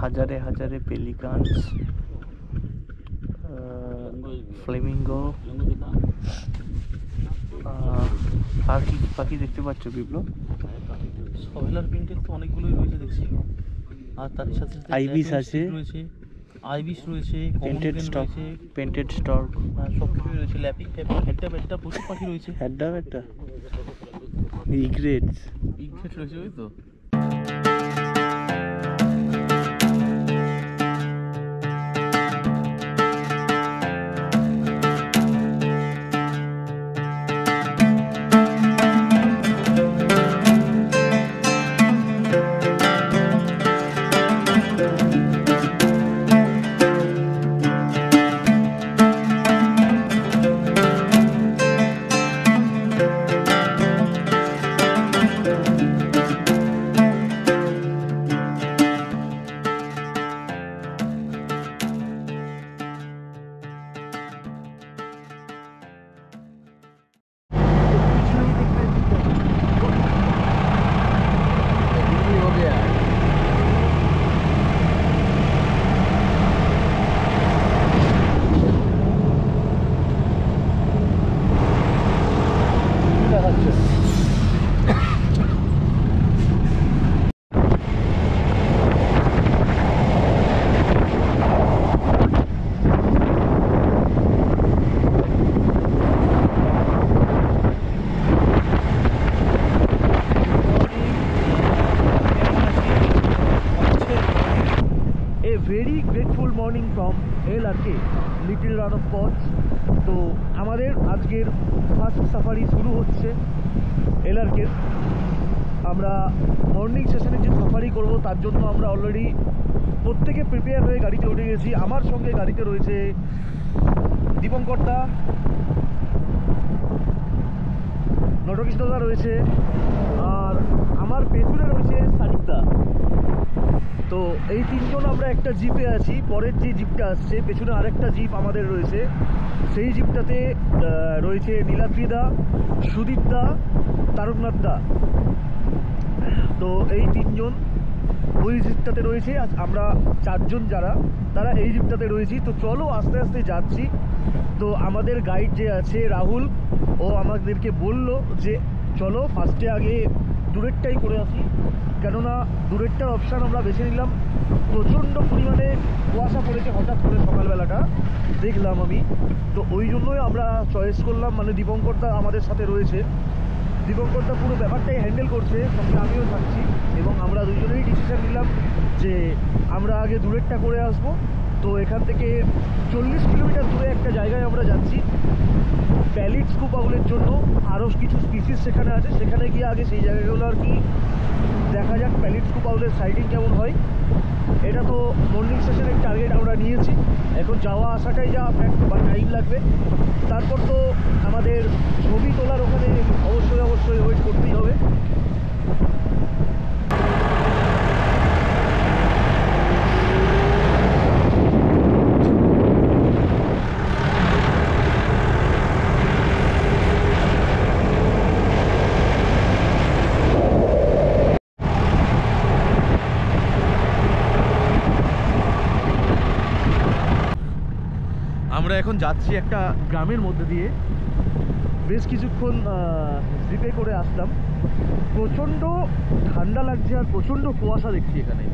হাজারে হাজারে পেলিকানস, ফ্লেমিঙ্গো, আর কি পাখি দেখতে পাচ্ছ বিপ্লব? সভেলার প্রিন্টের তো অনেকগুলোই রয়েছে দেখছি, আর তার সাথে আইবিস আছে, আইবিস রয়েছে, পেন্টেড স্টর্ক, সব কিছুই রয়েছে। ল্যাপিং হেডটা প্রচুর পাখি রয়েছে। হেডটা ইগ্রেটস রয়েছে, ওই তো। Very grateful morning from LRK little run of কচ। তো আমাদের আজকের ফার্স্ট সাফারি শুরু হচ্ছে LRK। আমরা মর্নিং সেশনে যে সাফারি করব তার জন্য আমরা অলরেডি প্রত্যেকে প্রিপেয়ার হয়ে গাড়িতে উঠে গেছি। আমার সঙ্গে গাড়িতে রয়েছে দীপঙ্কর দা, নটকৃষ্ণদা রয়েছে, আর আমার পেছনে রয়েছে সারিক দা। তো এই তিনজন আমরা একটা জিপে আছি। পরের যে জিপটা আসছে পেছনে আরেকটা জিপ আমাদের রয়েছে, সেই জিপটাতে রয়েছে নীলাদ্রিদা, সুদীপদা, তারকনাথ দা। তো এই তিনজন ওই জিপটাতে রয়েছে, আমরা চারজন যারা তারা এই জিপটাতে রয়েছি। তো চলো আস্তে আস্তে যাচ্ছি। তো আমাদের গাইড যে আছে রাহুল, ও আমাদেরকে বলল যে চলো ফার্স্টে আগে দূরেরটাই করে আসি, কেননা দূরেরটার অপশান আমরা বেছে নিলাম। প্রচণ্ড পরিমাণে কুয়াশা পড়েছে হঠাৎ করে সকালবেলাটা দেখলাম আমি, তো ওই জন্যই আমরা চয়েস করলাম। মানে দীপঙ্করদা আমাদের সাথে রয়েছে, দীপঙ্করদা পুরো ব্যাপারটাই হ্যান্ডেল করছে, সঙ্গে আমিও থাকছি, এবং আমরা দুজনেই ডিসিশন নিলাম যে আমরা আগে দূরেরটা করে আসব। তো এখান থেকে 40 কিলোমিটার দূরে একটা জায়গায় আমরা যাচ্ছি প্যালিড স্কুবা উলের জন্য। আরও কিছু স্পিসিস সেখানে আছে, সেখানে গিয়ে আগে সেই জায়গাগুলো আর কি দেখা যাক প্যালিড স্কুবা উলের সাইডিং কেমন হয়। এটা তো মর্নিং সেশনের টার্গেট আমরা নিয়েছি, এখন যাওয়া আসাটাই যা বা টাইম লাগবে। তারপর তো আমাদের ছবি তোলার ওখানে অবশ্যই ওয়েট করতেই হবে। আমরা এখন যাচ্ছি একটা গ্রামের মধ্যে দিয়ে, বেশ কিছুক্ষণ জিপে করে আসলাম। প্রচণ্ড ঠান্ডা লাগছে আর প্রচণ্ড কুয়াশা দেখছি এখানে।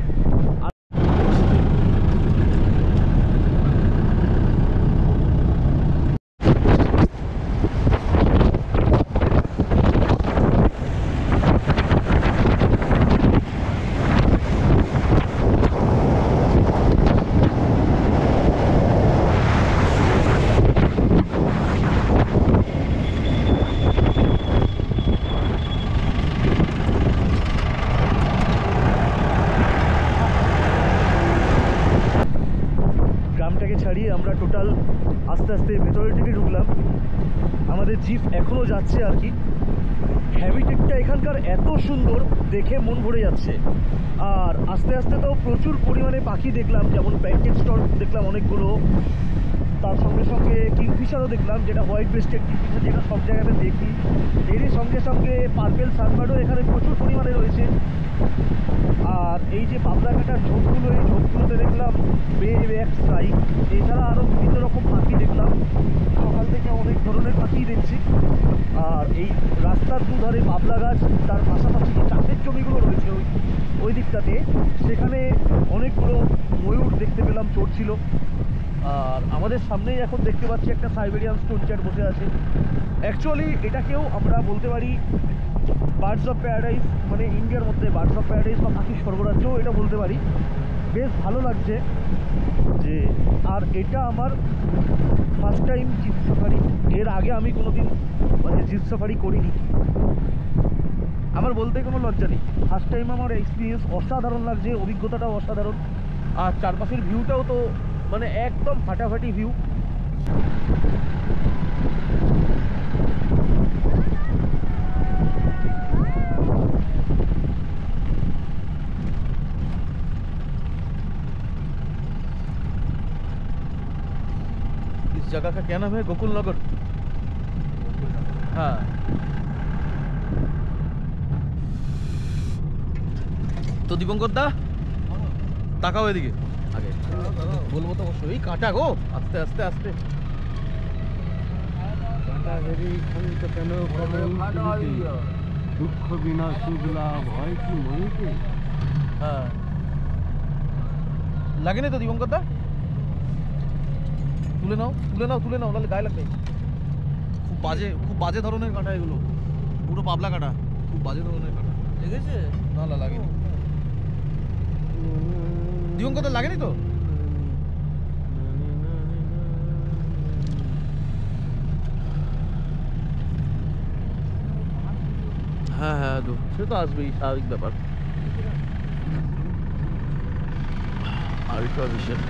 থেকে ছাড়িয়ে আমরা টোটাল আস্তে আস্তে ভেতরের দিকে ঢুকলাম। আমাদের জিপ এখনও যাচ্ছে আর কি। হ্যাবিটেটটা এখানকার এত সুন্দর, দেখে মন ভরে যাচ্ছে। আর আস্তে আস্তে তো প্রচুর পরিমাণে পাখি দেখলাম, যেমন প্যান্টেড স্টল দেখলাম অনেকগুলো, তার সঙ্গে সঙ্গে কিংফিশারও দেখলাম, যেটা হোয়াইট ব্রেস্টেড কিংফিশার, যেটা সব জায়গাতে দেখি। এরই সঙ্গে সঙ্গে পার্পেল সানবার্ডও এখানে প্রচুর পরিমাণে রয়েছে। আর এই যে পাবলা কাটার ঝোপগুলো, এই ঝোপগুলোতে দেখলাম বে ব্যাক স্ট্রাইক, এছাড়া আরও বিভিন্ন রকম পাখি দেখলাম। সকাল থেকে অনেক ধরনের পাখি দেখছি। আর এই রাস্তার দুধারে পাবলা গাছ, তার পাশাপাশি যে চাষের জমিগুলো রয়েছে ওই দিকটাতে, সেখানে অনেকগুলো ময়ূর দেখতে পেলাম, চড়ছিল। আর আমাদের সামনেই এখন দেখতে পাচ্ছি একটা সাইবেরিয়ান স্টোন চ্যাট বসে আছে। অ্যাকচুয়ালি এটাকেও আমরা বলতে পারি বার্ডস অফ প্যারাডাইস, মানে ইন্ডিয়ার মধ্যে বার্ডস অফ প্যারাডাইস বা পাখির স্বর্গরাজ্যও এটা বলতে পারি। বেশ ভালো লাগছে যে, আর এটা আমার ফার্স্ট টাইম জিপ সাফারি। এর আগে আমি কোনোদিন মানে জিপ সাফারি করিনি। আমার বলতে কোনো লজ্জা নেই, ফার্স্ট টাইম আমার এক্সপিরিয়েন্স অসাধারণ লাগছে, অভিজ্ঞতাটাও অসাধারণ। আর চারপাশের ভিউটাও তো মানে একদম ফাটাফাটি ভিউ। इस जगह का क्या नाम है? गोकुल नगर। हाँ, তো দীপঙ্কর দা তাকাও এদিকে আগে, বলবো তো অবশ্যই। কাটা গো, আস্তে আস্তে আস্তে। দুঃখ বিনা সুখ লাভ হয় কি মরিতে। হ্যাঁ, লাগেনি তো দীপঙ্কর দা? তুলে নাও, তুলে নাও, তুলে নাও, নাহলে গায়ে লাগবে। খুব বাজে ধরনের কাঁটা এগুলো, পুরো পাবলা কাঁটা, খুব বাজে ধরনের কাঁটা। লেগেছে? না না, লাগেনি। দীপঙ্কর দা লাগেনি তো? হ্যাঁ হ্যাঁ, সে তো আসবেই, স্বাভাবিক ব্যাপার। আরেকটা বিষয়,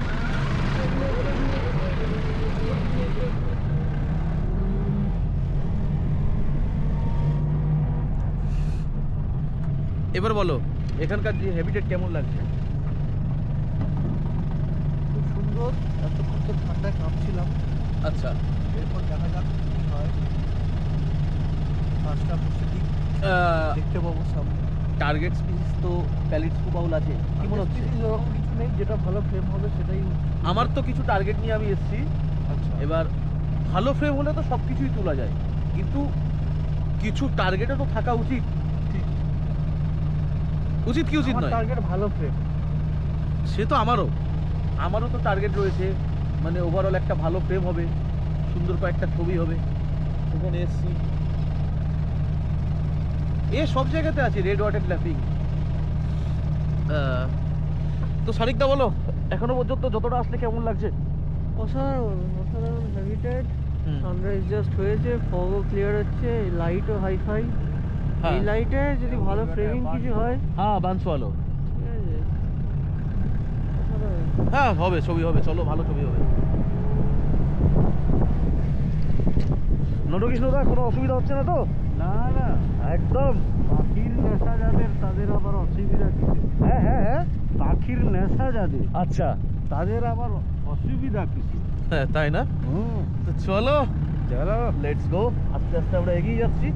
এবার বলো এখানকার যে হ্যাবিটেট কেমন লাগছে? খুব সুন্দর, এতক্ষণ তো ঠান্ডায় কাঁপছিলাম। আচ্ছা, এরপর দেখা যাক কি হয়। পাঁচটা প্রস্তুতি দেখতে পাবো সামনে। টার্গেট স্পিসিস তো প্যালিড স্কুবাউল আছে, কি মনে হচ্ছে? এরকম কিছু নেই, যেটা ভালো ফ্রেম হবে সেটাই। আমার তো কিছু টার্গেট নিয়ে আমি এসেছি। আচ্ছা, এবার ভালো ফ্রেম হলে তো সব কিছুই তোলা যায়, কিন্তু কিছু টার্গেটও তো থাকা উচিত। উচিত কি উচিত নয়? টার্গেট ভালো ফ্রেম। সে তো আমারও তো টার্গেট রয়েছে, মানে ওভারঅল একটা ভালো ফ্রেম হবে, সুন্দর কয়েকটা ছবি হবে। এখানে এসছি, এ সব জায়গাতে আছে রেড ওয়াটার ল্যাপিং। তো সারিকদা বলো, এখনো পর্যন্ত যতটা আসলে কেমন লাগছে? অসাধারণ অসাধারণ হ্যাবিটেট। সানরাইজ জাস্ট হয়েছে, ফগও ক্লিয়ার হচ্ছে, লাইটও হাইফাই। এই লাইটে যদি ভালো ফ্রেমিং কিছু হয়, হ্যাঁ, বানসওয়ালো, ঠিক আছে, অসাধারণ। হ্যাঁ হবে, ছবি হবে, চলো ভালো ছবি হবে। নটকৃষ্ণদা কোনো অসুবিধা হচ্ছে না তো? না না, একদম। পাখির নেশা যাদের তাদের আবার অসুবিধা কিছু। হ্যাঁ হ্যাঁ হ্যাঁ, পাখির নেশা যাদের আচ্ছা, তাদের আবার অসুবিধা কিছু। হ্যাঁ, তাই না? তো চলো, চলো লেটস গো। আস্তে আস্তে আমরা এগিয়ে যাচ্ছি।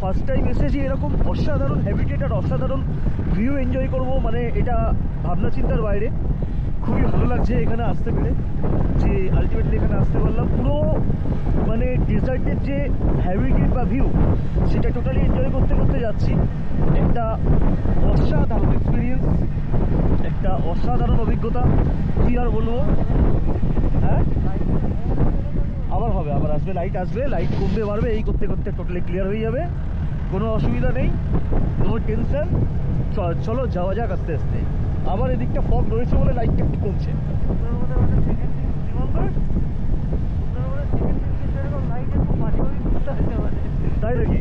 ফার্স্ট টাইম এসেছি এরকম অসাধারণ হ্যাবিটেট আর অসাধারণ ভিউ এনজয় করব, মানে এটা ভাবনা চিন্তার বাইরে। খুবই ভালো লাগছে এখানে আসতে পেরে, যে আলটিমেটলি এখানে আসতে পারলাম। পুরো মানে ডেজার্টের যে হ্যাবিটেট বা ভিউ সেটা টোটালি এনজয় করতে করতে যাচ্ছি। একটা অসাধারণ এক্সপিরিয়েন্স, একটা অসাধারণ অভিজ্ঞতা, কী আর বলবো। হ্যাঁ আবার হবে, আবার আসবে, লাইট কমবে বাড়বে, এই করতে করতে টোটালি ক্লিয়ার হয়ে যাবে, কোনো অসুবিধা নেই, নো টেনশন। চলো যাওয়া যাক আস্তে আস্তে। আবার এদিকটা ফগ রয়েছে বলে লাইটটা একটু কমছে। তাই নাকি?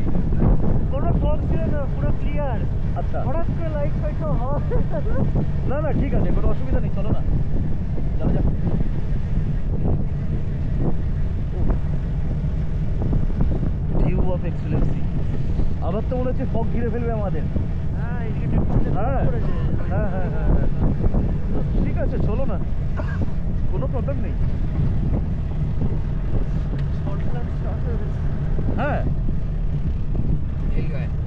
কোনো ফগ ছিল না, পুরো ক্লিয়ার। আচ্ছা হঠাৎ করে লাইট ফাইট সব হাওয়া। না না ঠিক আছে, কোনো অসুবিধা নেই, চলো না যাওয়া যাক। View of Excellency. আবার তো মনে হচ্ছে ফগ ঘিরে ফেলবে আমাদের। হ্যাঁ এদিকে হ্যাঁ করেছে। হ্যাঁ হ্যাঁ হ্যাঁ হ্যাঁ ঠিক আছে, চলো না, কোনো প্রবলেম নেই। হ্যাঁ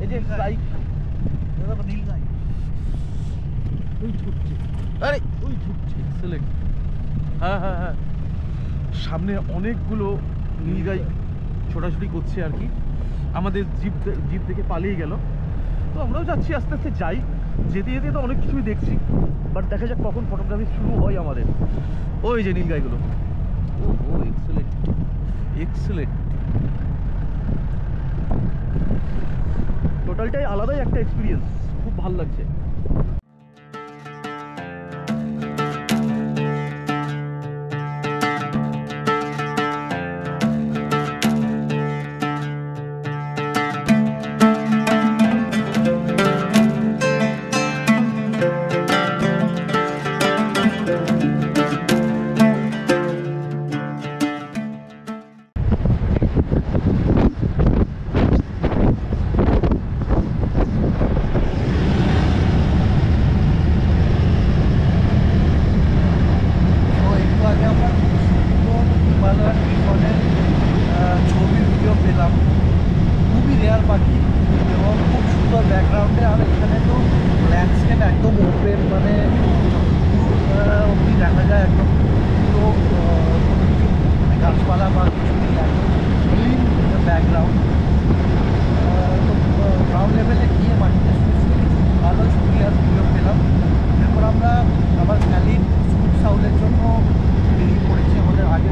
এই যে বাইক নীলগাই ওই ছুটছে, আরে ওই ছুটছে, এক্সেলেন্ট। হ্যাঁ হ্যাঁ হ্যাঁ সামনে অনেকগুলো নীলগাই ছোটাছুটি করছে আর কি। আমাদের জিপ থেকে পালিয়ে গেল, তো আমরাও যাচ্ছি আস্তে আস্তে যাই। যেতে যেতে তো অনেক কিছুই দেখছি, বাট দেখা যাক কখন ফটোগ্রাফি শুরু হয় আমাদের। ওই যে নীলগাইগুলো, ও এক্সেলেন্ট এক্সেলেন্ট। টোটালটাই আলাদাই একটা এক্সপিরিয়েন্স, খুব ভালো লাগছে। ছবি ভিডিও পেলাম, খুবই রেয়ার পাখি এবং খুব সুন্দর ব্যাকগ্রাউন্ডে। আর এখানে তো ল্যান্ডস্কেপ একদম ওপেন, মানে অব্দি দেখা যায় একদম পুরো কোনো কিছু মানে গাছপালা বা কিছু নেই, একদম ক্লিন ব্যাকগ্রাউন্ড। তো গ্রাউন্ড লেভেলে গিয়ে মাটিতে ভালো ছবি আর ভিডিও পেলাম। এরপর আমরা আবার ভ্যালির স্কুল সাউলের জন্য বেরিয়ে পড়েছি আমাদের আগে।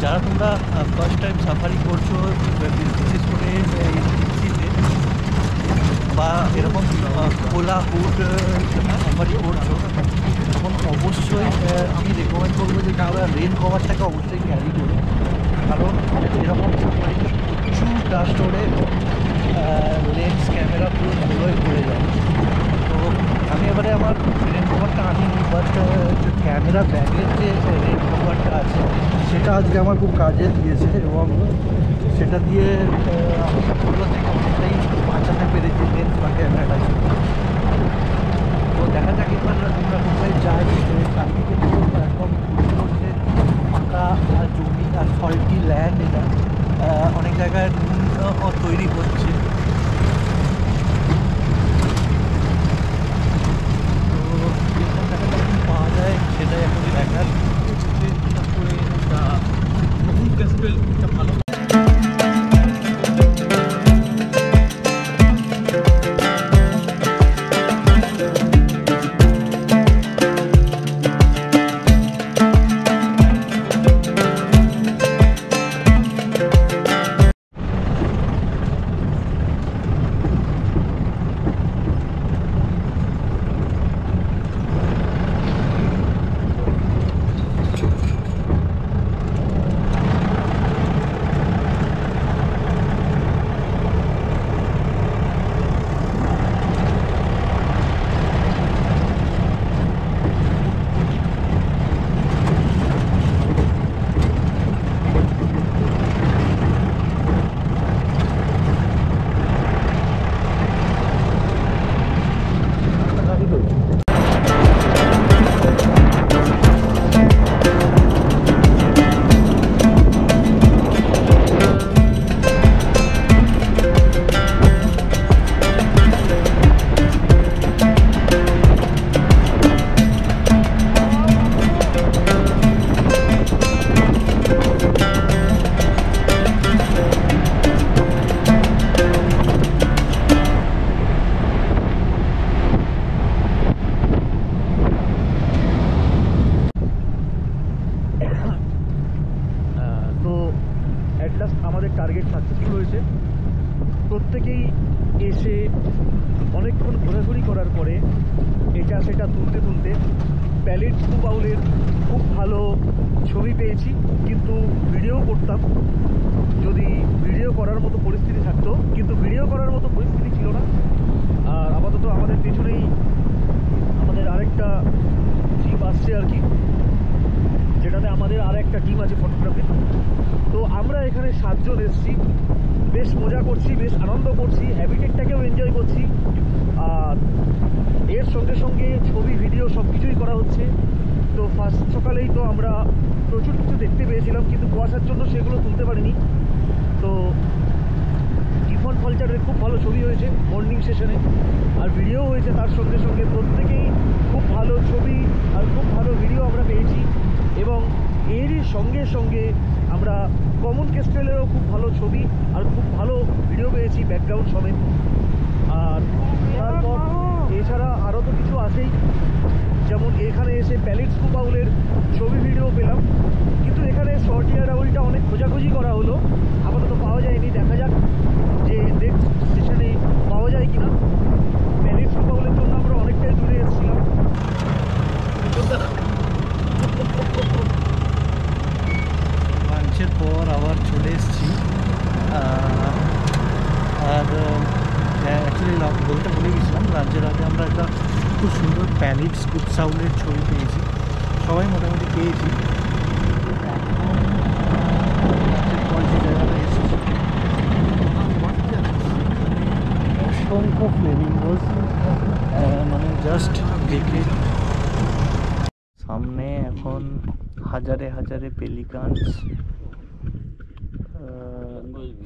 যারা তোমরা ফার্স্ট টাইম সাফারি করছো, বিশেষ করে জিপসিতে বা এরকম খোলা হুড সাফারি করছো, তখন অবশ্যই আমি রেকমেন্ড করবো যে আমরা রেন কভারটাকে অবশ্যই ক্যারি করি। কারণ এরকম কিছু ডাস্ট ওড়ে, লেন্স ক্যামেরা পুরো ধুলোয় পড়ে যায়। তো আমি এবারে আমার রেন কভারটা আনিনি, বাট ক্যামেরা ব্যাগের যে রেন কভারটা আছে সেটা আজকে আমার খুব কাজে দিয়েছে এবং সেটা দিয়ে আমি সবগুলো থেকে অনেকটাই বাঁচাতে পেরেছি লেন্স বা ক্যামেরাটাকে। তো দেখা যাক এবার আমরা কোথায় যাই। চারদিকে তো একদম করছে ফাঁকা জমি আর সল্টি ল্যান্ড, এটা অনেক জায়গায় নুন তৈরি হচ্ছে। তো এরকম টাকাটা এখন পাওয়া যায় সেটাই এখন দেখার। ভালো আমাদের টার্গেট সাকসেসফুল হয়েছে। প্রত্যেকেই এসে অনেকক্ষণ ঘোরাঘুরি করার পরে এটা সেটা তুলতে তুলতে প্যালেট টু বাউলের খুব ভালো ছবি পেয়েছি, কিন্তু ভিডিও করতাম যদি ভিডিও করার মতো পরিস্থিতি থাকতো, কিন্তু ভিডিও করার মতো পরিস্থিতি ছিল না। আর আপাতত আমাদের পেছনেই আমাদের আরেকটা জিপ আসছে আর কি, যেটাতে আমাদের আর একটা টিম আছে ফটোগ্রাফি। তো আমরা এখানে 7 জন এসেছি, বেশ মজা করছি, বেশ আনন্দ করছি, হ্যাবিটেটটাকেও এনজয় করছি। আর এর সঙ্গে সঙ্গে ছবি ভিডিও সব কিছুই করা হচ্ছে। তো ফার্স্ট সকালেই তো আমরা প্রচুর কিছু দেখতে পেয়েছিলাম, কিন্তু কুয়াশার জন্য সেগুলো তুলতে পারিনি। তো গিফন কালচারের খুব ভালো ছবি হয়েছে মর্নিং সেশনে, আর ভিডিও হয়েছে তার সঙ্গে সঙ্গে। প্রত্যেকেই খুব ভালো ছবি আর খুব ভালো ভিডিও আমরা পেয়েছি, এবং এরই সঙ্গে সঙ্গে আমরা কমন কেস্টেলেরও খুব ভালো ছবি আর খুব ভালো ভিডিও পেয়েছি ব্যাকগ্রাউন্ড সমেত। আর তারপর এছাড়া আরও তো কিছু আছেই, যেমন এখানে এসে প্যালেটস টু বাউলের ছবি ভিডিও পেলাম, কিন্তু এখানে শর্টিয়া ডাউলটা অনেক খোঁজাখুঁজি করা হলো, আপাতত পাওয়া যায়নি। দেখা যাক যে নেক্সট স্টেশনে পাওয়া যায় কিনা। প্যালেটস টু বাউলের জন্য আমরা অনেকটাই দূরে এসেছিলাম। লাঞ্চের পর আবার চলে এসেছি। আর অ্যাকচুয়ালি বলতে ভুলে গেছিলাম, লাঞ্চের আগে আমরা একটা খুব সুন্দর প্যালেটস কুপসাউলের ছবি পেয়েছি, সবাই মোটামুটি পেয়েছি। অসংখ্য ফ্লেমিঙ্গোস, মানে জাস্ট দেখে সামনে এখন হাজারে হাজারে পেলিকানস,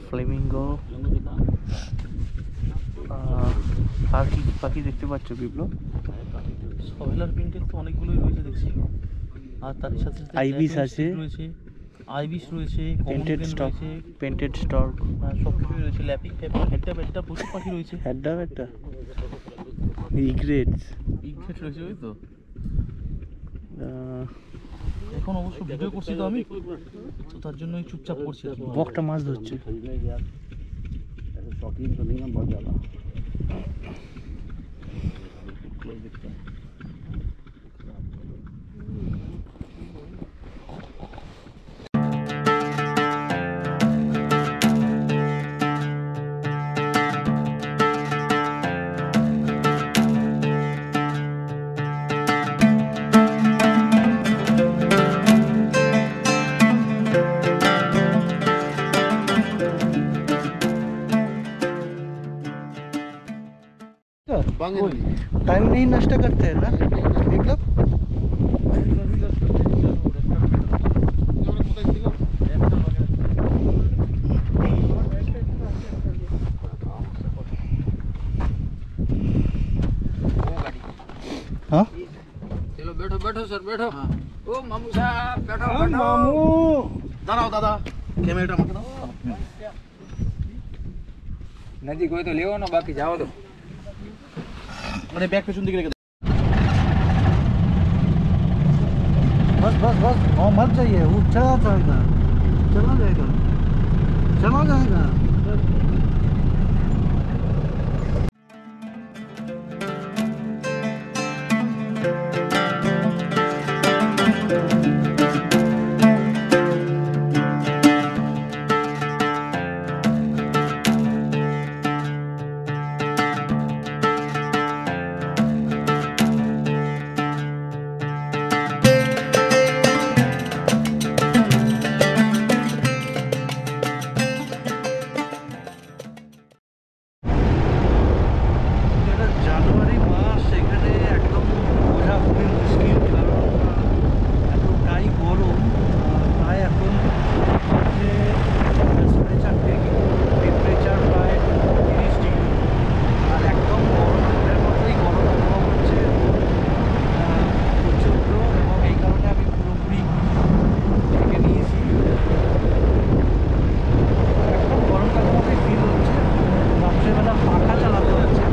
ফ্লেমিঙ্গো, আর কি পাখি দেখতে পাচ্ছ বিপ্লব? সভেলার প্রিন্টের তো অনেকগুলোই রয়েছে দেখছি, আর তার সাথে সাথে আইবিস আছে, রয়েছে, আইবিস রয়েছে, পেন্টেড স্টক, পেন্টেড স্টক, সব কিছুই রয়েছে। ল্যাপিং পেপার, হেডটা বেডটা প্রচুর পাখি রয়েছে। হেডটা একটা ইগ্রেটস রয়েছে, ওই তো। এখন অবশ্য ভিডিও করছি তো আমি, তো তার জন্যই চুপচাপ করছি। বকটা মাছ ধরছে। का टाइम नहीं नष्ट करते हैं ना विप्लव? हाँ चलो बैठो बैठो सर बैठो। ओ मामू साहब बैठो बैठो। मामू दाঁড়াও दादा कैमरा मत दो नदी कोई तो ले ना बाकी जाओ तो अरे बैग पे चुन दिख बस बस बस और मत जाइए वो चला जाएगा चला जाएगा चला जाएगा জানুয়ারি মাস এখানে একদম বোঝা খুবই মুশকিল কারণ এতটাই গরম প্রায় এখন হচ্ছে 4:30 টেম্পারেচার প্রায় 30 ডিগ্রি আর একদম গরমের মতোই গরম অনুভব হচ্ছে প্রচণ্ড এবং এই কারণে আমি পুরোপুরি ঢেকে নিয়েছি একদম গরমকালের মতোই ফিল হচ্ছে রাত্রেবেলা পাখা চালাতে হচ্ছে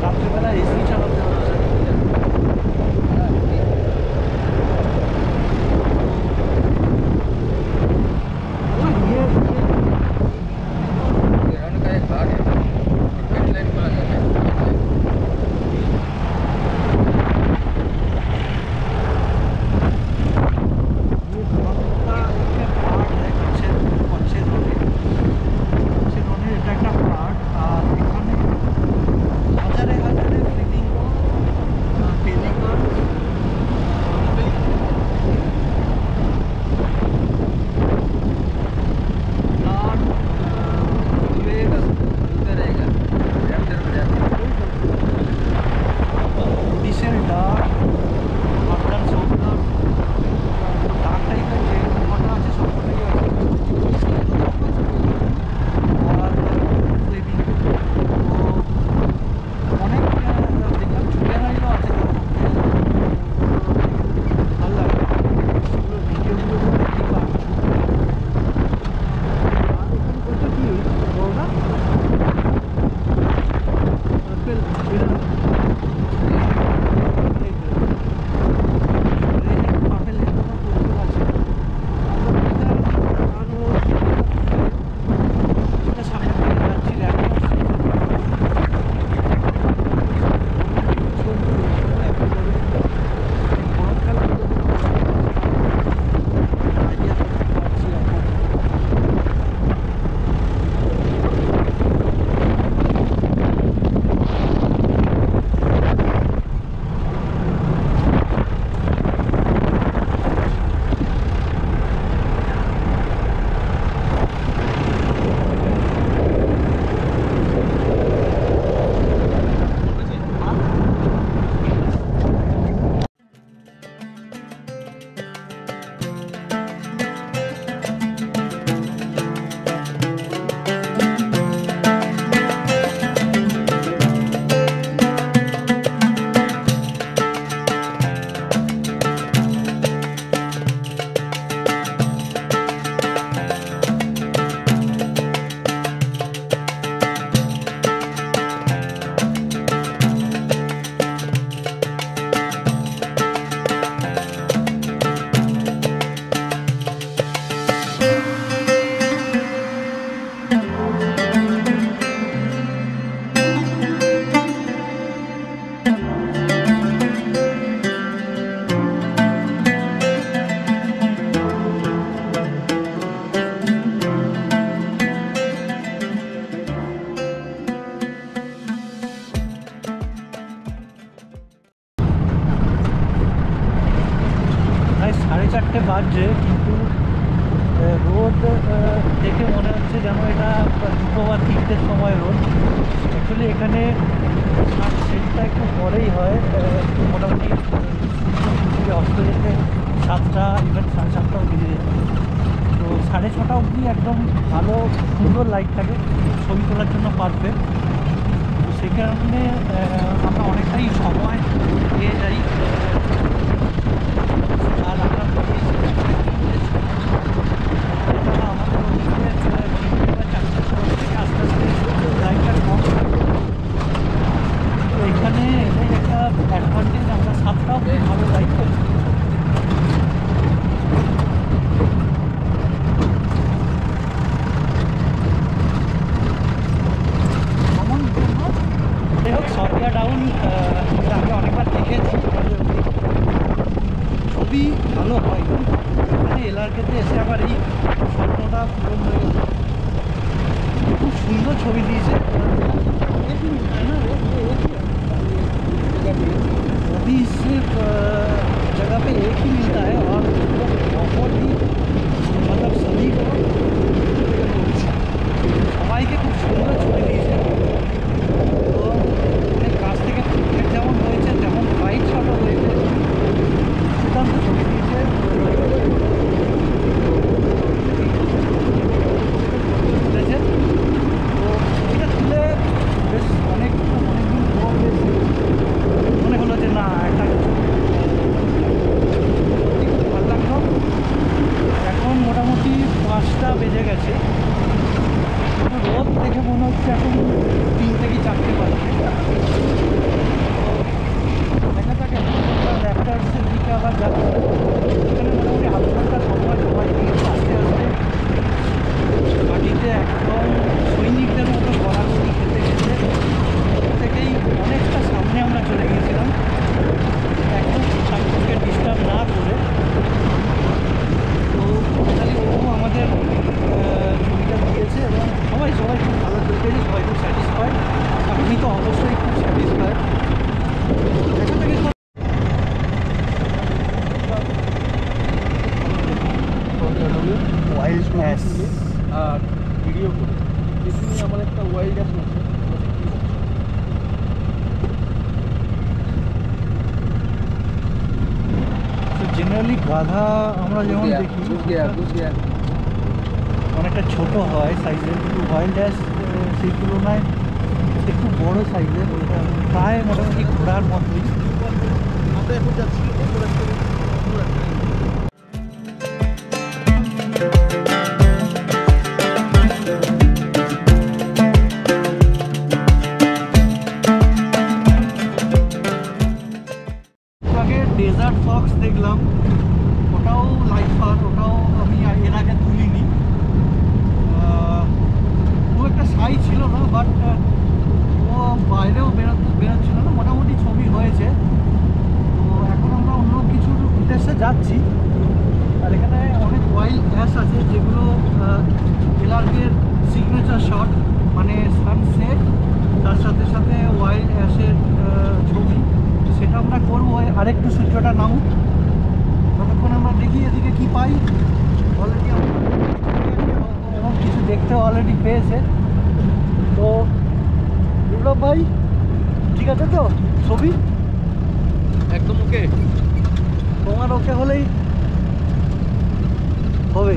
রাত্রেবেলা এসি চালাতে হচ্ছে का एक भाग है हेडलाइन पर आ जाता है। এটা একটা পার্ট আর এখানে হাজারে হাজারে ফ্লেমিঙ্গো পেলিকন আর उधर रहेगा रैप्टर में जाते ডিসেল ডাক আফগান সৌদার ডাক টাইপের যে ঘটনা আছে সবগুলোই আছে আর ফ্লেমিঙ্গো তো অনেক দেখলাম জুয়েলারিও আছে ভালো লাগে সেগুলো ভিডিওগুলো দেখতে পাবো আর এখানে বলতে কি বল না আপেল আপেল প্রচুর আছে যেটা সামনে থেকে যাচ্ছি প্রায় 4:30 বাজছে কিন্তু রোদ দেখে মনে হচ্ছে যেন এটা 2 বা 3টের সময় রোদ একদম ভালো সুন্দর লাইট থাকে, ছবি তোলার জন্য পারফেক্ট। তো সেই কারণে আমরা অনেকটাই সময় পেয়ে যাই। আর আমরা আমাদের ওদিকে 3টে বা 4টের পর থেকে আস্তে আস্তে লাইটটা কম থাকে। তো এখানে এটাই একটা অ্যাডভান্টেজ, আমরা 7টা অবধি ভালো লাইট পাচ্ছি। যাই হোক, সরকার ডাউন আমি অনেকবার দেখেছি, ছবি ভালো হয়। মানে এলাকাতে এসে আমার এই স্বপ্নটা পূরণ হয়ে গেল। খুব সুন্দর ছবি দিয়েছে। अभी सिर्फ जगह पे एक ही मिलता है और बहुत ही मतलब सभी को সবাইকে খুব সুন্দর ছবি দিয়েছে। তো অনেক কাছ থেকে যেমন হয়েছে তেমন ব্রাইট শটও হয়েছে, দুর্দান্ত ছবি দিয়েছে। তুলেছে, তো ছবিটা তুলে বেশ অনেকদিন পর বেশ মনে হলো যে না একটা খুব ভালো লাগলো। এখন মোটামুটি 5টা বেজে গেছে, রোদ দেখে মনে হচ্ছে এখন 3টে কি 4টে বাজে। দেখা যাক র্যাপটার্সের দিকে আবার যাচ্ছে। এখানে মোটামুটি আধ ঘন্টা সময় দিয়েছে আস্তে আস্তে মাটিতে একদম সৈনিকদের মতো গড়াগড়ি খেতে খেতে থেকেই অনেকটা সামনে আমরা চলে গিয়েছিলাম, একদম সামনে ডিস্টার্ব না করে। তো খালি ও আমাদের ছবিটা দিয়েছে এবং সবাই খুব ভালো চলছে, সবাই খুব স্যাটিসফাইড। আমি তো অবশ্যই খুব স্যাটিসফাইড। এখান থেকে ওয়াইল্ড অ্যাস আর ভিডিও করে বেসিক্যালি আমার একটা ওয়াইল্ড অ্যাস আছে। তো জেনারেলি গাধা আমরা যেমন দেখি অনেকটা ছোট হয় সাইজের, কিন্তু ওয়াইল্ড অ্যাস সেই তুলনায় একটু বড় সাইজের, প্রায় মোটামুটি ঘোড়ার মতোই। আমরা এখন যাচ্ছি আগে ডেজার্ট ফক্স দেখলাম, ওটাও লাইফার, ওটাও আমি এর আগে তুলিনি। খুব একটা সাই ছিল না, বাট ও বাইরেও বেরোচ্ছিল না, মোটামুটি ছবি হয়েছে। তো এখন আমরা অন্য কিছুর উদ্দেশ্যে যাচ্ছি। আর এখানে অনেক ওয়াইল্ড অ্যাস আছে যেগুলো এলার্গের সিগনেচার শট, মানে সানসেট তার সাথে সাথে ওয়াইল্ড অ্যাসের ছবি, সেটা আমরা করবো। আরেকটু সূর্যটা নামুক, ততক্ষণ আমরা দেখি এদিকে কি পাই। অলরেডি এবং কিছু দেখতে অলরেডি পেয়েছে। তো বিপ্লব ভাই ঠিক আছে তো ছবি? একদম ওকে। তোমার ওকে হলেই হবে।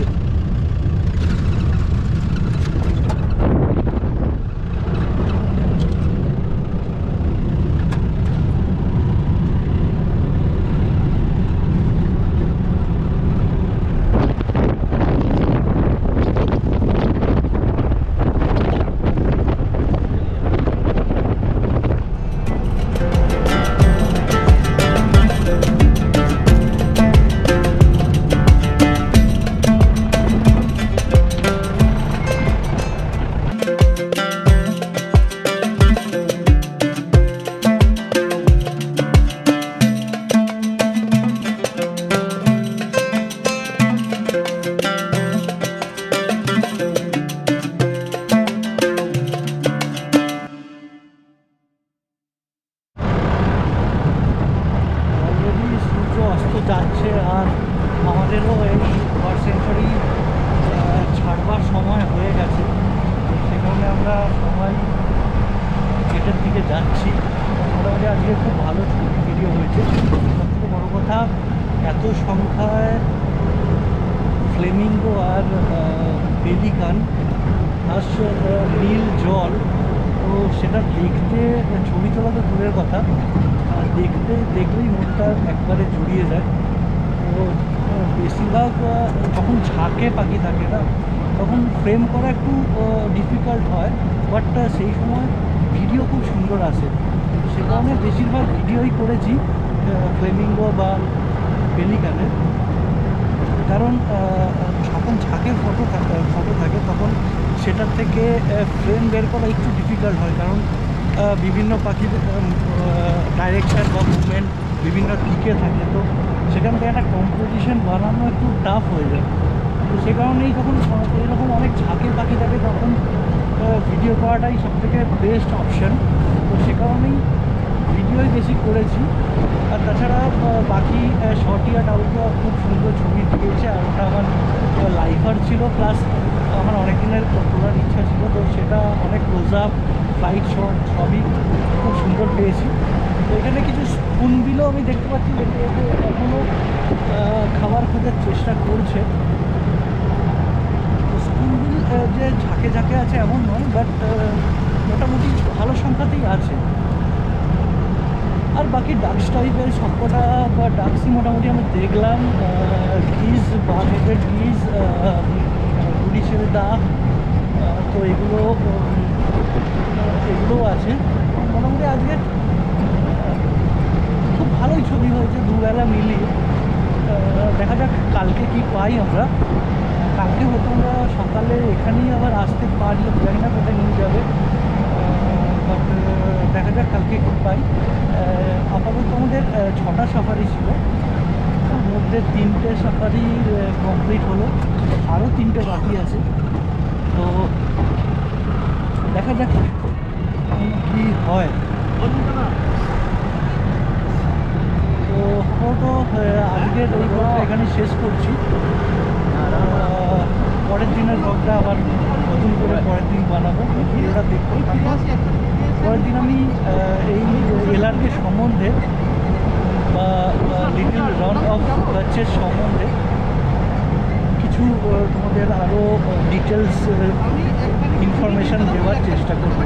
যাচ্ছে আর আমাদেরও এই বার্ড সেঞ্চুরি ছাড়বার সময় হয়ে গেছে। সে কারণে আমরা সবাই গেটের দিকে যাচ্ছি। মোটামুটি আজকে খুব ভালো ছবি ভিডিও হয়েছে। সবথেকে বড় কথা, এত সংখ্যায় ফ্লেমিঙ্গো আর পেলিকান আর নীল জল। তো সেটা দেখতে, ছবি তোলা তো দূরের কথা, আর দেখলেই মনটা একবারে জুড়িয়ে যায়। তো বেশিরভাগ যখন ঝাঁকে পাখি থাকে না, তখন ফ্রেম করা একটু ডিফিকাল্ট হয়, বাট সেই সময় ভিডিও খুব সুন্দর আসে। সে কারণে বেশিরভাগ ভিডিওই করেছি ফ্লেমিঙ্গো বা পেলিকানের। কারণ যখন ঝাঁকের ফটো থাকে তখন সেটার থেকে ফ্রেম বের করা একটু ডিফিকাল্ট হয়, কারণ বিভিন্ন পাখির ডাইরেকশান বা মুভমেন্ট বিভিন্ন দিকে থাকে। তো সেখান থেকে একটা কম্পোজিশন বানানো একটু টাফ হয়ে যায়। তো সে কারণেই যখন এরকম অনেক ঝাঁকের পাখি থাকে তখন ভিডিও করাটাই সবথেকে বেস্ট অপশান। তো সে কারণেই ভিডিওই বেশি করেছি। আর তাছাড়া বাকি শর্টিয়া ডাউকা খুব সুন্দর ছবি দিয়েছে, আর ওটা আমার লাইফার ছিল, প্লাস আমার অনেক দিনের তোলার ইচ্ছা ছিল। তো সেটা অনেক ক্লোজ আপ, ফ্লাইট শট সবই খুব সুন্দর পেয়েছি। তো এখানে কিছু স্পুনবিলও আমি দেখতে পাচ্ছি, যেগুলো এখনও খাবার খোঁজার চেষ্টা করছে। তো স্পুনবিল যে ঝাঁকে ঝাঁকে আছে এমন নয়, বাট মোটামুটি ভালো সংখ্যাতেই আছে। আর বাকি ডাক্স টাইপের সবকটা বা ডাক্সই মোটামুটি আমি দেখলাম। গিজ, বাঘের গিজ, পুলিশের ডাক, তো এগুলোও আছে। মোটামুটি আজকে খুব ভালোই ছবি হয়েছে দুবেলা মিলিয়ে। দেখা যাক কালকে কি পাই আমরা। কালকে হয়তো আমরা সকালে এখানেই আবার আসতে পারি, জানি না কোথায় নিয়ে যাবে, বাট দেখা যাক কালকে কি পাই। আপাতত আমাদের 6টা সাফারি ছিল, তার মধ্যে 3টে সাফারি কমপ্লিট হলো, আরও 3টে বাকি আছে। তো দেখা যাক কি হয়। তো আজকের এই ব্লগটা এখানে শেষ করছি। পরের দিনের ব্লগটা আবার নতুন করে পরের দিন বানাবো, ভিডিওটা দেখবো। পরের দিন আমি এই এলআরকে সম্বন্ধে বা লিটল রান অফ কাচের সম্বন্ধে কিছু তোমাদের আরও ডিটেলস ইনফরমেশান দেওয়ার চেষ্টা করব।